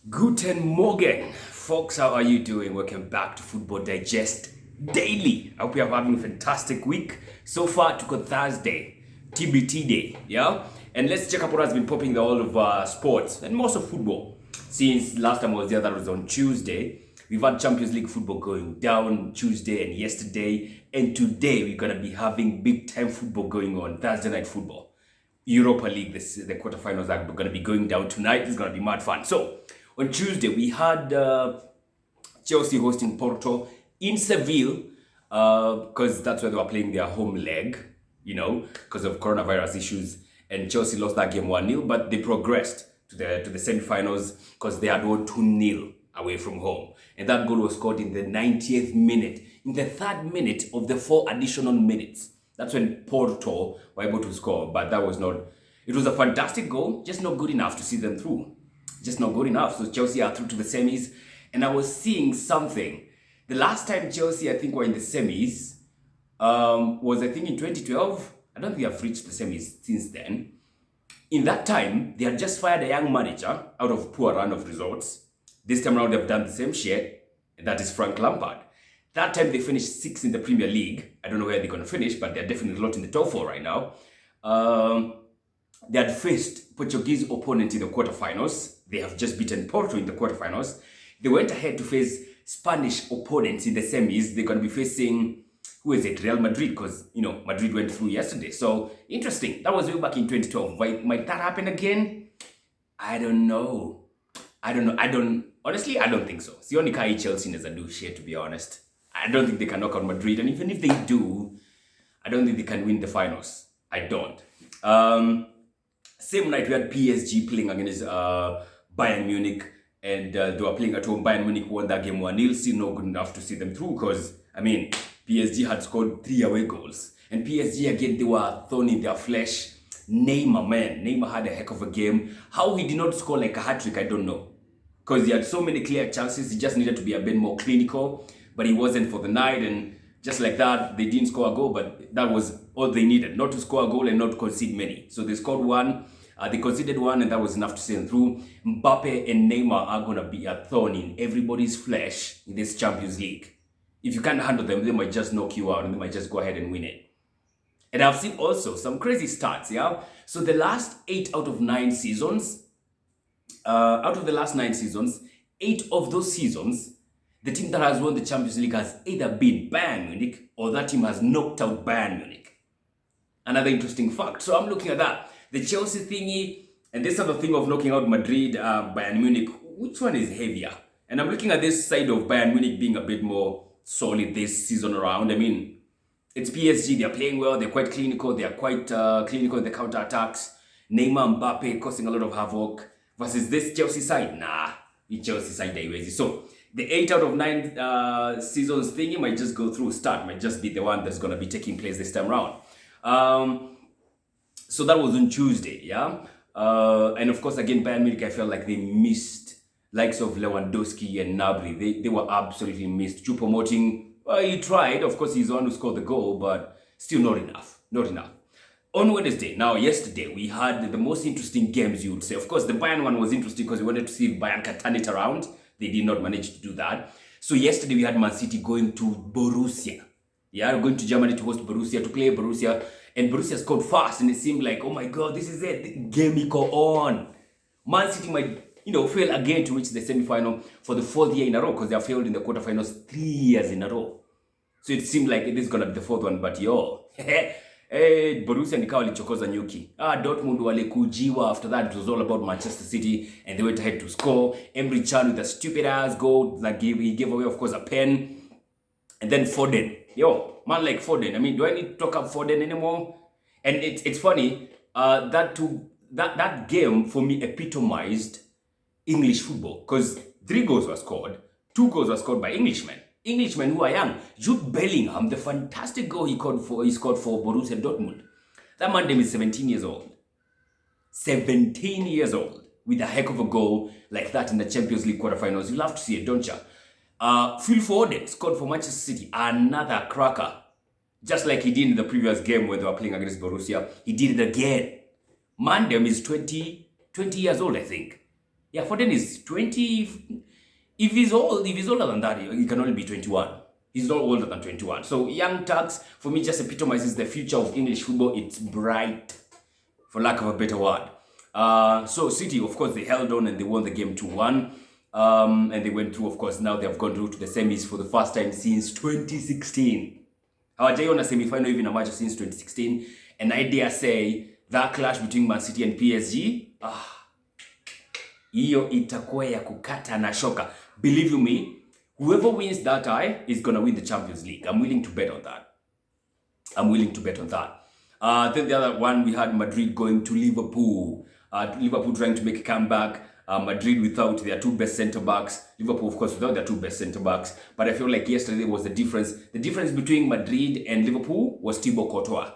Guten Morgen, folks. How are you doing? Welcome back to Football Digest Daily. I hope you are having a fantastic week. So far, to Thursday, TBT day, yeah? And let's check out what has been popping in the world of sports and most of football. Since last time I was there, that was on Tuesday. We've had Champions League football going down Tuesday and yesterday. And today, we're going to be having big time football going on, Thursday night football. Europa League, the quarterfinals are going to be going down tonight. It's going to be mad fun. So, on Tuesday, we had Chelsea hosting Porto in Seville because that's where they were playing their home leg, because of coronavirus issues. And Chelsea lost that game 1-0, but they progressed to the semi-finals because they had won 2-0 away from home. And that goal was scored in the 90th minute, in the third minute of the 4 additional minutes. That's when Porto were able to score, but that was not... It was a fantastic goal, just not good enough to see them through. Just not good enough. So Chelsea are through to the semis. And I was seeing something. The last time Chelsea, I think, were in the semis was, I think, in 2012. I don't think I've reached the semis since then. In that time, they had just fired a young manager out of poor run of results. This time around, they've done the same shit. And that is Frank Lampard. That time, they finished 6th in the Premier League. I don't know where they're going to finish, but they're definitely not in the top 4 right now. They had faced Portuguese opponents in the quarterfinals. They have just beaten Porto in the quarterfinals. They went ahead to face Spanish opponents in the semis. They're going to be facing, who is it? Real Madrid, because, Madrid went through yesterday. So, interesting. That was way back in 2012. Might that happen again? I don't know. Honestly, I don't think so. Sioni Kai Chelsea as a do shit, to be honest. I don't think they can knock out Madrid. And even if they do, I don't think they can win the finals. I don't. Same night, we had PSG playing against Bayern Munich, and they were playing at home. Bayern Munich won that game 1-0. Still not good enough to see them through because, PSG had scored 3 away goals. And PSG, again, they were thorn in their flesh. Neymar had a heck of a game. How he did not score like a hat-trick, I don't know. Because he had so many clear chances, he just needed to be a bit more clinical. But he wasn't for the night, and just like that, they didn't score a goal, but that was all they needed. Not to score a goal and not to concede many. So they scored 1. They conceded 1, and that was enough to see them through. Mbappe and Neymar are going to be a thorn in everybody's flesh in this Champions League. If you can't handle them, they might just knock you out, and they might just go ahead and win it. And I've seen also some crazy stats, yeah? So the last 8 out of 9 seasons, 8 of those seasons, the team that has won the Champions League has either been Bayern Munich or that team has knocked out Bayern Munich. Another interesting fact. So I'm looking at that. The Chelsea thingy and this other thing of knocking out Madrid, Bayern Munich, which one is heavier? And I'm looking at this side of Bayern Munich being a bit more solid this season around. It's PSG. They're playing well. They're quite clinical. They're quite clinical in the counter-attacks. Neymar, Mbappe causing a lot of havoc. Versus this Chelsea side. Nah, the Chelsea side are easy. So the 8 out of 9 seasons thingy might just go through. Might just be the one that's going to be taking place this time around. So that was on Tuesday, yeah? And of course, again, Bayern Munich, I felt like they missed likes of Lewandowski and Gnabry. They were absolutely missed. Choupo-Moting, he tried. Of course, he's the one who scored the goal, but still not enough. Not enough. On Wednesday, yesterday, we had the most interesting games, you would say. Of course, the Bayern one was interesting because we wanted to see if Bayern can turn it around. They did not manage to do that. So yesterday, we had Man City going to Borussia. Yeah, going to Germany to host Borussia, to play Borussia. And Borussia scored fast, and it seemed like, oh my God, this is it. The game will go on. Man City might, fail again to reach the semi-final for the 4th year in a row because they have failed in the quarterfinals 3 years in a row. So it seemed like it is going to be the 4th one, but Borussia nikawa walichokoza nyuki. Dortmund walikujiwa. After that, it was all about Manchester City, and they went ahead to score. Emre Can with a stupid ass goal. He gave away, of course, a pen. And then Foden. Man like Foden. Do I need to talk up Foden anymore? And it's funny, that game for me epitomized English football. Because 3 goals were scored. 2 goals were scored by Englishmen. Englishmen who are young. Jude Bellingham, the fantastic goal he scored for Borussia Dortmund. That man is 17 years old. 17 years old. With a heck of a goal like that in the Champions League quarterfinals. You love to see it, don't you? Phil Foden scored for Manchester City. Another cracker. Just like he did in the previous game where they were playing against Borussia. He did it again. Mandem is 20 years old, I think. Yeah, Foden is 20. If he's older than that, he can only be 21. He's not older than 21. So young Turks, for me, just epitomizes the future of English football. It's bright, for lack of a better word. So City, of course, they held on and they won the game 2-1. And they went through, of course, now they've gone through to the semis for the first time since 2016. Hawajaiona semi-final even a match since 2016. And I dare say, that clash between Man City and PSG, hiyo itakuwa ya kukata na shoka. Believe you me, whoever wins that tie is going to win the Champions League. I'm willing to bet on that. Then the other one, we had Madrid going to Liverpool. Liverpool trying to make a comeback. Madrid without their two best centre-backs. Liverpool, of course, without their two best centre-backs. But I feel like yesterday was the difference. The difference between Madrid and Liverpool was Thibaut Courtois.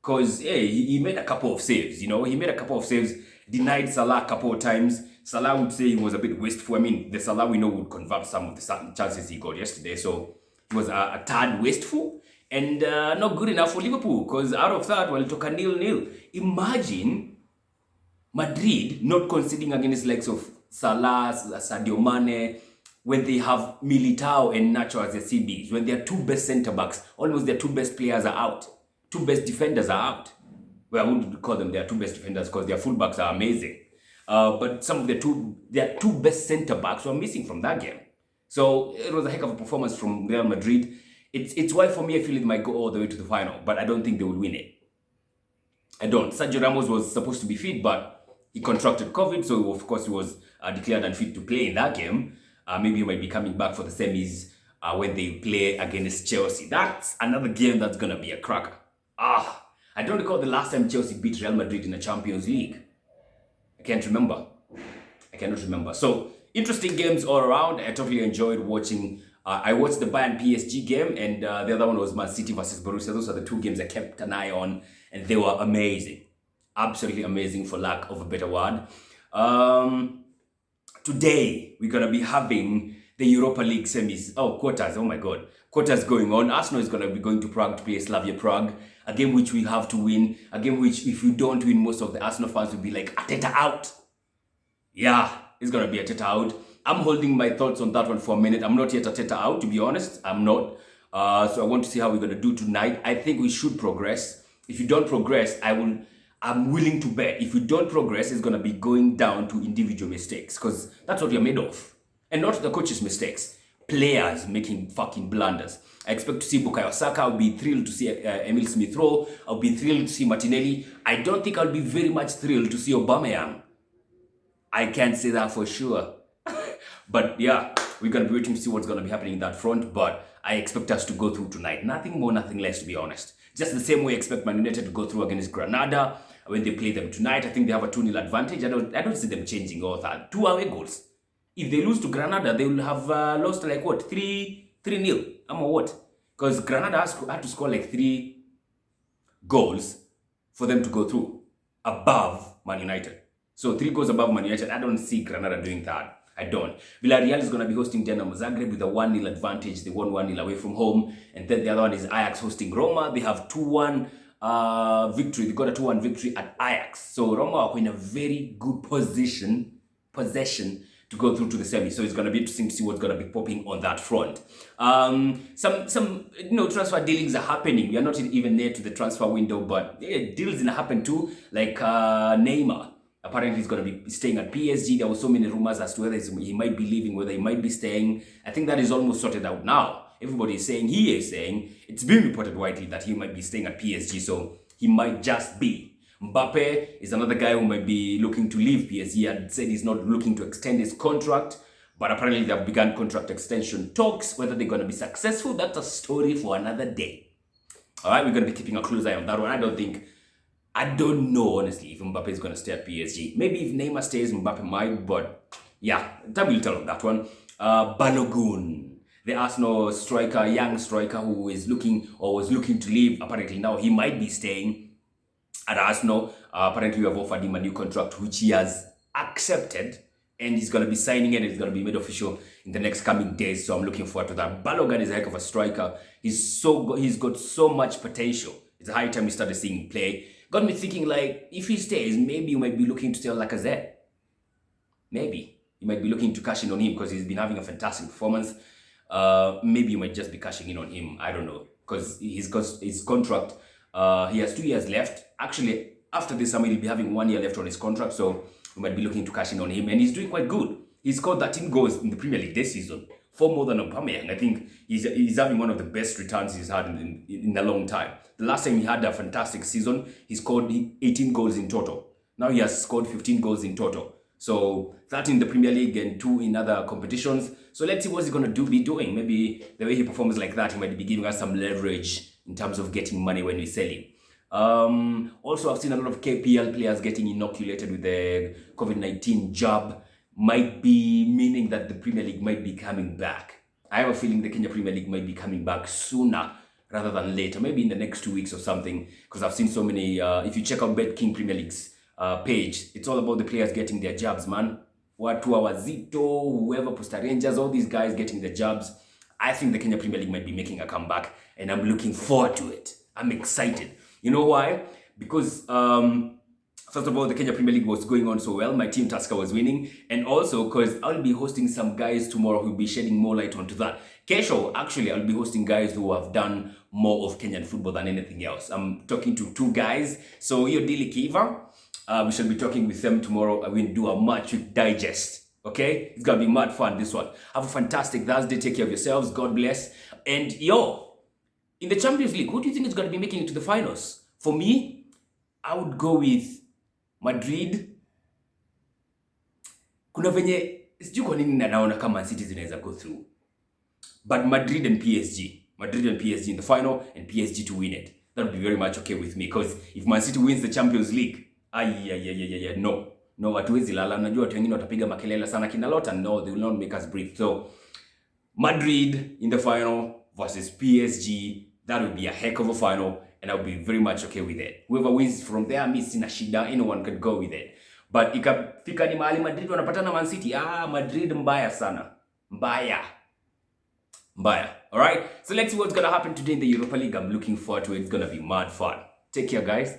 Because, hey, he made a couple of saves, denied Salah a couple of times. Salah would say he was a bit wasteful. I mean, the Salah we know would convert some of the chances he got yesterday. So, he was a tad wasteful. And not good enough for Liverpool. Because out of that, well, it took a 0-0. Imagine Madrid not conceding against likes of Salah, Sadio Mane, when they have Militao and Nacho as their CBs, when their two best centre-backs, almost their two best players are out. Two best defenders are out. Well, I wouldn't call them their two best defenders because their fullbacks are amazing. But some of their two best centre-backs were missing from that game. So it was a heck of a performance from Real Madrid. It's why for me I feel it might go all the way to the final, but I don't think they will win it. I don't. Sergio Ramos was supposed to be fit, but he contracted COVID, so of course he was declared unfit to play in that game. Maybe he might be coming back for the semis when they play against Chelsea. That's another game that's going to be a cracker. I don't recall the last time Chelsea beat Real Madrid in a Champions League. I cannot remember. So, interesting games all around. I totally enjoyed watching. I watched the Bayern PSG game, and the other one was Man City versus Borussia. Those are the two games I kept an eye on, and they were amazing. Absolutely amazing, for lack of a better word. Today, we're going to be having the Europa League semis. Quarters. Oh my God. Quarters going on. Arsenal is going to be going to Prague to play Slavia Prague. A game which we have to win. A game which, if we don't win, most of the Arsenal fans will be like, Arteta out. Yeah, it's going to be Arteta out. I'm holding my thoughts on that one for a minute. I'm not yet Arteta out, to be honest. I'm not. So I want to see how we're going to do tonight. I think we should progress. If you don't progress, I'm willing to bet if we don't progress, it's going to be going down to individual mistakes, because that's what you're made of. And not the coach's mistakes. Players making fucking blunders. I expect to see Bukayo Saka. I'll be thrilled to see Emil Smith-Rowe. I'll be thrilled to see Martinelli. I don't think I'll be very much thrilled to see Aubameyang. I can't say that for sure. But yeah, we're going to be waiting to see what's going to be happening in that front. But I expect us to go through tonight. Nothing more, nothing less, to be honest. Just the same way I expect Man United to go through against Granada when they play them tonight. I think they have a 2-0 advantage. I don't see them changing all that. 2 away goals. If they lose to Granada, they will have lost like what? 3-0. I'm a what? Because Granada had to score like 3 goals for them to go through above Man United. So 3 goals above Man United. I don't see Granada doing that. I don't. Villarreal is going to be hosting Dinamo Zagreb with a 1-0 advantage. They won 1-0 away from home. And then the other one is Ajax hosting Roma. They have 2-1 victory. They got a 2-1 victory at Ajax. So Roma are in a very good possession to go through to the semi. So it's going to be interesting to see what's going to be popping on that front. Some transfer dealings are happening. We are not even near to the transfer window, but deals in happen too. Like Neymar. Apparently, he's going to be staying at PSG. There were so many rumors as to whether he might be leaving, whether he might be staying. I think that is almost sorted out now. Everybody is saying, it's being reported widely that he might be staying at PSG, so he might just be. Mbappe is another guy who might be looking to leave PSG. He had said he's not looking to extend his contract, but apparently they have begun contract extension talks. Whether they're going to be successful, that's a story for another day. All right, we're going to be keeping a close eye on that one. I don't know, honestly, if Mbappe is going to stay at PSG. Maybe if Neymar stays, Mbappe might, but yeah, time will tell on that one. Balogun, the Arsenal striker, young striker who is was looking to leave. Apparently now he might be staying at Arsenal. Apparently we have offered him a new contract, which he has accepted. And he's going to be signing it. It's going to be made official in the next coming days. So I'm looking forward to that. Balogun is a heck of a striker. He's got so much potential. It's a high time we started seeing him play. Got me thinking, like, if he stays, maybe you might be looking to sell Lacazette. maybe you might be looking to cash in on him because he's been having a fantastic performance. Maybe you might just be cashing in on him. I don't know, because his contract, he has 2 years left. Actually, after this summer, he'll be having 1 year left on his contract, so we might be looking to cash in on him. And he's doing quite good. He scored 13 goals in the Premier League this season, 4 more than Aubameyang. I think he's having one of the best returns he's had in a long time. The last time he had a fantastic season, he scored 18 goals in total. Now he has scored 15 goals in total. So 13 in the Premier League and 2 in other competitions. So let's see what he's going to be doing. Maybe the way he performs like that, he might be giving us some leverage in terms of getting money when we sell him. Also, I've seen a lot of KPL players getting inoculated with the COVID-19 jab. Might be meaning that the Premier League might be coming back. I have a feeling the Kenya Premier League might be coming back sooner rather than later. Maybe in the next 2 weeks or something. Because I've seen so many, if you check out Bet King Premier League's page, it's all about the players getting their jabs, man. Watu wa Wazito, whoever, Posta Rangers, all these guys getting their jabs. I think the Kenya Premier League might be making a comeback, and I'm looking forward to it. I'm excited. You know why? Because first of all, the Kenya Premier League was going on so well. My team Tusker was winning, and also because I'll be hosting some guys tomorrow who will be shedding more light onto that. Kesho, actually, I'll be hosting guys who have done more of Kenyan football than anything else. I'm talking to 2 guys. So you're Dili Kiva. We shall be talking with them tomorrow. I will do a Matchweek Digest. Okay? It's going to be mad fun, this one. Have a fantastic Thursday. Take care of yourselves. God bless. And in the Champions League, who do you think is going to be making it to the finals? For me, I would go with Madrid. Kuna venye, sijui kwa nini naona kama Man City zinaweza go through. But Madrid and PSG. Madrid and PSG in the final, and PSG to win it. That would be very much okay with me. Because if Man City wins the Champions League, no, hatuwezi lala. Najua watu wengine watapiga makelele sana kina Lota. No, they will not make us breathe. So, Madrid in the final versus PSG, that would be a heck of a final, and I would be very much okay with it. Whoever wins from there, mi sina shida, anyone can go with it. But ikafika ni mahali Madrid wanapatana Man City, Madrid mbaya sana. Mbaya. Alright, so let's see what's gonna happen today in the Europa League. I'm looking forward to it. It's gonna be mad fun. Take care, guys.